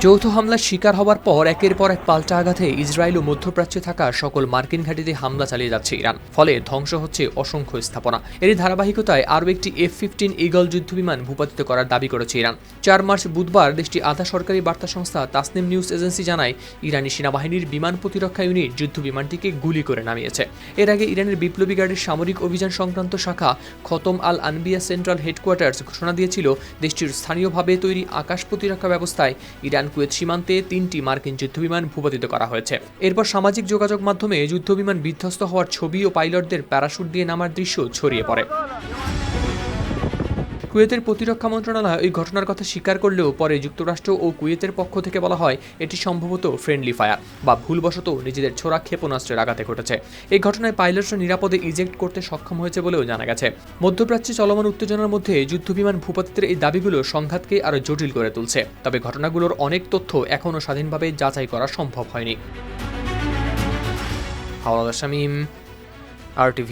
যৌথ হামলার শিকার হওয়ার পর একের পর এক পাল্টা আঘাতে ইসরায়েল ও মধ্যপ্রাচ্যে থাকা সকল মার্কিন ঘাঁটিতে হামলা চালিয়ে যাচ্ছে ইরান। ফলে ধ্বংস হচ্ছে অসংখ্য স্থাপনা। এরই ধারাবাহিকতায় আরও একটি F-15 ঈগল যুদ্ধবিমান ভূপাতিত করার দাবি করেছে ইরান। 4 মার্চ বুধবার দেশটি আধা সরকারি বার্তা সংস্থা তাসনিম নিউজ এজেন্সি জানায়, ইরানি সেনাবাহিনীর বিমান প্রতিরক্ষা ইউনিট যুদ্ধবিমানটিকে গুলি করে নামিয়েছে। এর আগে ইরানের বিপ্লবী গার্ডের সামরিক অভিযান সংক্রান্ত শাখা খতম আল আনবিয়া সেন্ট্রাল হেডকোয়ার্টার্স ঘোষণা দিয়েছিল, দেশটির স্থানীয়ভাবে তৈরি আকাশ প্রতিরক্ষা ব্যবস্থায় ইরান কুয়েত সীমান্তে 3টি মার্কিন যুদ্ধবিমান ভূপাতিত করা হয়েছে। এরপর সামাজিক যোগাযোগ মাধ্যমে যুদ্ধবিমান বিধ্বস্ত হওয়ার ছবি ও পাইলটদের প্যারাশুট দিয়ে নামার দৃশ্য ছড়িয়ে পড়ে। কুয়েতের প্রতিরক্ষা মন্ত্রণালয় এই ঘটনার কথা স্বীকার করলেও পরে যুক্তরাষ্ট্র ও কুয়েতের পক্ষ থেকে বলা হয় এটি সম্ভবত ফ্রেন্ডলি ফায়ার বা ভুলবশত নিজেদের ছোড়া ক্ষেপণাস্ত্রের আঘাতে ঘটেছে। এই ঘটনায় পাইলটরা নিরাপদে ইজেক্ট করতে সক্ষম হয়েছে বলেও জানা গেছে। মধ্যপ্রাচ্যে চলমান উত্তেজনার মধ্যে যুদ্ধবিমান ভূপাতিতের এই দাবিগুলো সংঘাতকে আরও জটিল করে তুলছে। তবে ঘটনাগুলোর অনেক তথ্য এখনও স্বাধীনভাবে যাচাই করা সম্ভব হয়নি। হাওলাদার শামীম, RTV।